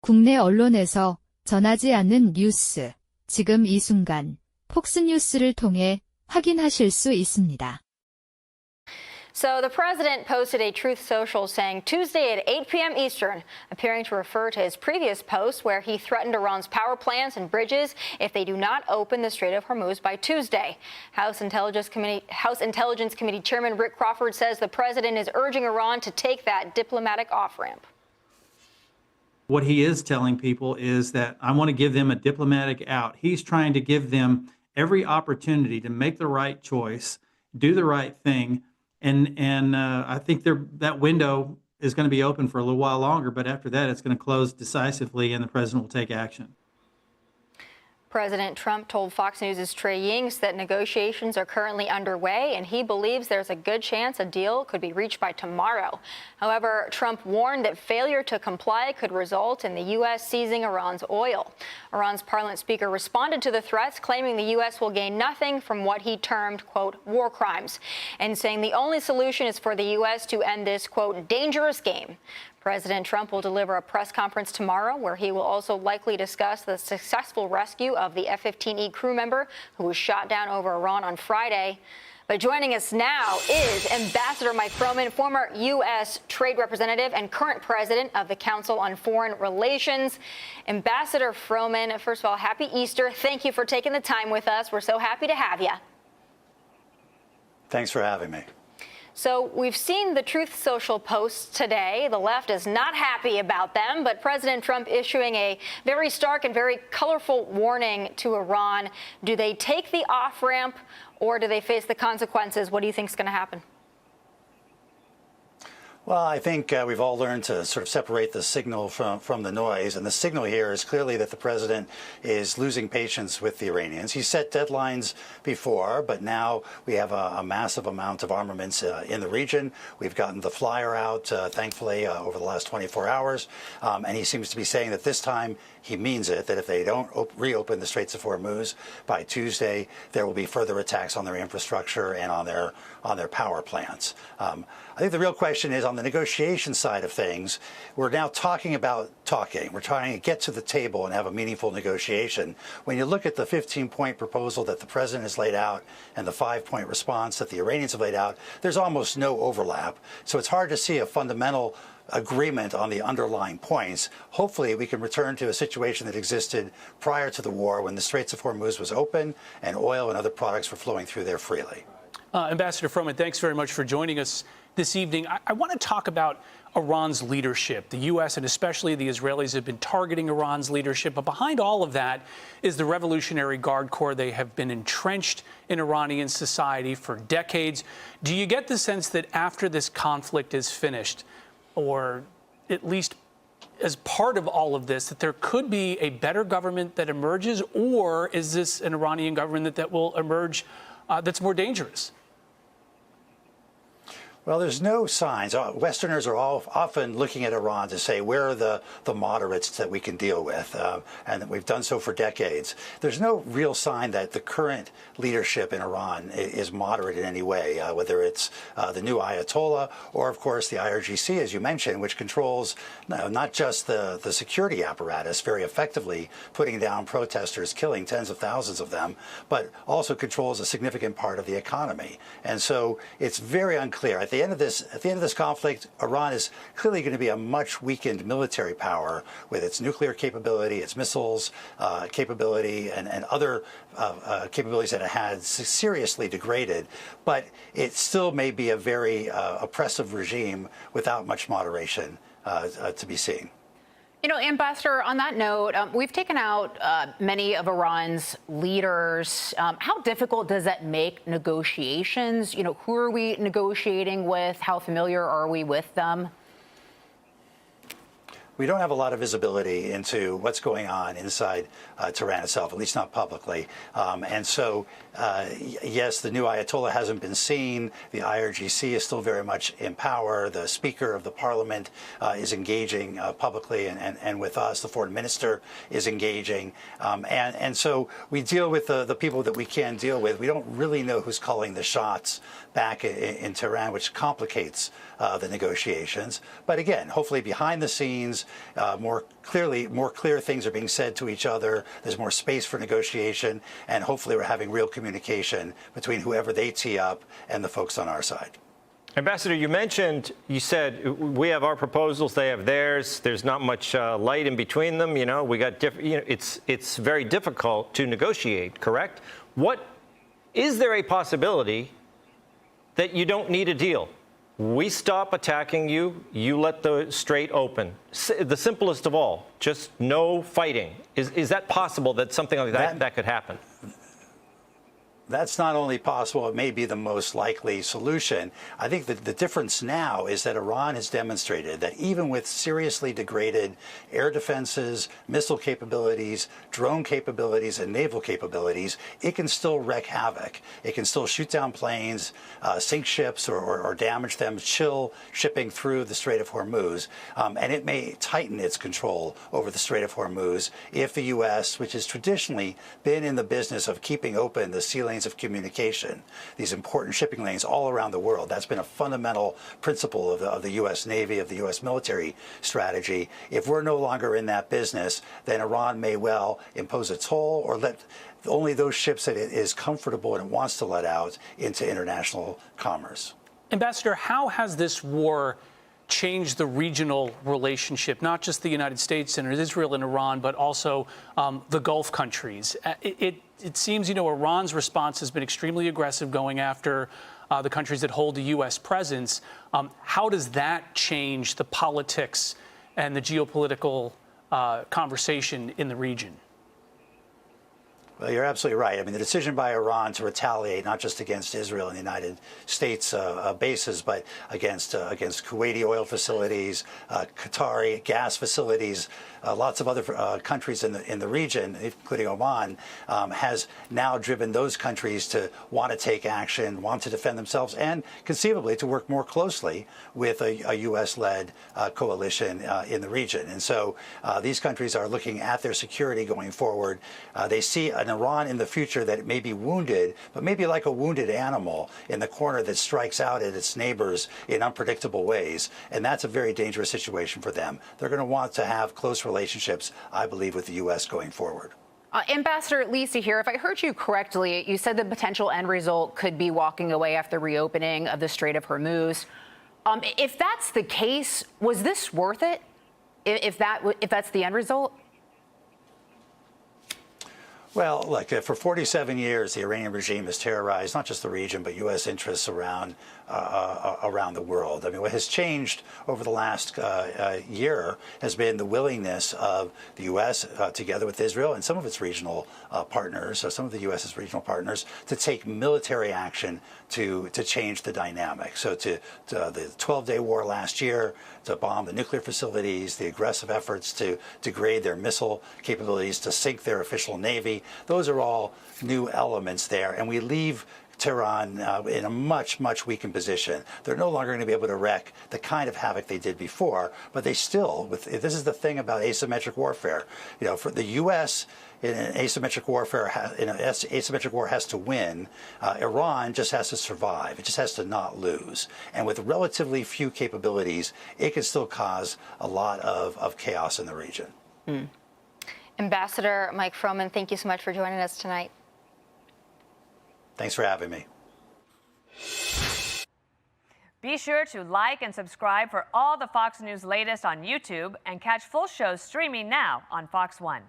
국내 언론에서 전하지 않는 뉴스, 지금 이 순간 폭스뉴스를 통해 확인하실 수 있습니다. So the president posted a Truth Social saying Tuesday at 8 p.m. Eastern, appearing to refer to his previous post where he threatened Iran's power plants and bridges if they do not open the Strait of Hormuz by Tuesday. House Intelligence Committee Chairman Rick Crawford says the president is urging Iran to take that diplomatic off-ramp. What he is telling people is that I want to give them a diplomatic out. He's trying to give them every opportunity to make the right choice, do the right thing. And I think that window is going to be open for a little while longer, but after that, it's going to close decisively and the president will take action. President Trump told Fox News' Trey Yingst that negotiations are currently underway, and he believes there's a good chance a deal could be reached by tomorrow. However, Trump warned that failure to comply could result in the U.S. seizing Iran's oil. Iran's parliament speaker responded to the threats, claiming the U.S. will gain nothing from what he termed, quote, war crimes, and saying the only solution is for the U.S. to end this, quote, dangerous game. President Trump will deliver a press conference tomorrow where he will also likely discuss the successful rescue of the F-15E crew member who was shot down over Iran on Friday. But joining us now is Ambassador Mike Froman, former U.S. Trade Representative and current president of the Council on Foreign Relations. Ambassador Froman, first of all, happy Easter. Thank you for taking the time with us. We're so happy to have you. Thanks for having me. So we've seen the Truth Social posts today. The left is not happy about them, but President Trump issuing a very stark and very colorful warning to Iran. Do they take the off-ramp or do they face the consequences? What do you think is going to happen? Well, I think we've all learned to sort of separate the signal from the noise. And the signal here is clearly that the president is losing patience with the Iranians. He set deadlines before, but now we have a massive amount of armaments in the region. We've gotten the flyer out, thankfully, over the last 24 hours. And he seems to be saying that this time he means it, that if they don't reopen the Straits of Hormuz by Tuesday, there will be further attacks on their infrastructure and on their power plants. I think the real question is on the negotiation side of things, we're now talking about talking. We're trying to get to the table and have a meaningful negotiation. When you look at the 15-point proposal that the president has laid out and the 5-point response that the Iranians have laid out, there's almost no overlap. So it's hard to see a fundamental agreement on the underlying points. Hopefully, we can return to a situation that existed prior to the war when the Straits of Hormuz was open and oil and other products were flowing through there freely. Ambassador Froman, thanks very much for joining us this evening. I want to talk about Iran's leadership. The U.S. and especially the Israelis have been targeting Iran's leadership. But behind all of that is the Revolutionary Guard Corps. They have been entrenched in Iranian society for decades. Do you get the sense that after this conflict is finished, or at least as part of all of this, that there could be a better government that emerges, or is this an Iranian government that will emerge that's more dangerous? Well, there's no signs. Westerners are often looking at Iran to say, where are the moderates that we can deal with? And we've done so for decades. There's no real sign that the current leadership in Iran is moderate in any way, whether it's the new Ayatollah or, of course, the IRGC, as you mentioned, which controls not just the security apparatus very effectively, putting down protesters, killing tens of thousands of them, but also controls a significant part of the economy. And so it's very unclear. At the end of this conflict, Iran is clearly going to be a much weakened military power with its nuclear capability, its missiles capability, and other capabilities that it had seriously degraded. But it still may be a very oppressive regime without much moderation to be seen. You know, Ambassador, on that note, we've taken out many of Iran's leaders. How difficult does that make negotiations? You know, who are we negotiating with? How familiar are we with them? We don't have a lot of visibility into what's going on inside Tehran itself, at least not publicly. And so, yes, the new Ayatollah hasn't been seen. The IRGC is still very much in power. The Speaker of the Parliament is engaging publicly and with us. The Foreign Minister is engaging. And so we deal with the people that we can deal with. We don't really know who's calling the shots back in Tehran, which complicates the negotiations. But again, hopefully behind the scenes, tensions. More clear things are being said to each other. There's more space for negotiation, and hopefully we're having real communication between whoever they tee up and the folks on our side. Ambassador, you said we have our proposals, they have theirs. There's not much light in between them. You know, we got different. You know, it's very difficult to negotiate. Correct? Is there a possibility that you don't need a deal? We stop attacking you. You let the strait open. The simplest of all, just no fighting. Is that possible? That something like that could happen? That's not only possible, it may be the most likely solution. I think that the difference now is that Iran has demonstrated that even with seriously degraded air defenses, missile capabilities, drone capabilities, and naval capabilities, it can still wreak havoc. It can still shoot down planes, sink ships, or damage them, chill shipping through the Strait of Hormuz. And it may tighten its control over the Strait of Hormuz if the U.S., which has traditionally been in the business of keeping open the sea lanes of communication, these important shipping lanes all around the world. That's been a fundamental principle of the U.S. Navy, of the U.S. military strategy. If we're no longer in that business, then Iran may well impose a toll or let only those ships that it is comfortable and it wants to let out into international commerce. Ambassador, how has this war changed the regional relationship, not just the United States and Israel and Iran, but also the Gulf countries? It seems, Iran's response has been extremely aggressive, going after the countries that hold a U.S. presence. How does that change the politics and the geopolitical conversation in the region? Well, you're absolutely right. I mean, the decision by Iran to retaliate not just against Israel and the United States bases, but against Kuwaiti oil facilities, Qatari gas facilities, lots of other countries in the region, including Oman, has now driven those countries to want to take action, want to defend themselves, and conceivably to work more closely with a U.S.-led coalition in the region. And so these countries are looking at their security going forward. They see an Iran in the future that may be wounded, but maybe like a wounded animal in the corner that strikes out at its neighbors in unpredictable ways. And that's a very dangerous situation for them. They're going to want to have close relationships, I believe, with the U.S. going forward. Ambassador Lisa here, if I heard you correctly, you said the potential end result could be walking away after reopening of the Strait of Hormuz. If that's the case, was this worth it? If that's the end result? Well, look, for 47 years, the Iranian regime has terrorized not just the region, but U.S. interests around the world. I mean, what has changed over the last year has been the willingness of the U.S., together with Israel and some of its regional partners, some of the U.S.'s regional partners, to take military action to change the dynamic. So to the 12-day war last year, to bomb the nuclear facilities, the aggressive efforts to degrade their missile capabilities, to sink their official navy, those are all new elements there. And we leave Tehran in a much, much weakened position. They're no longer going to be able to wreak the kind of havoc they did before, but they still, this is the thing about asymmetric warfare. For the U.S., in an asymmetric warfare, asymmetric war has to win. Iran just has to survive. It just has to not lose. And with relatively few capabilities, it can still cause a lot of chaos in the region. Ambassador Mike Froman, thank you so much for joining us tonight. Thanks for having me. Be sure to like and subscribe for all the Fox News latest on YouTube and catch full shows streaming now on Fox One.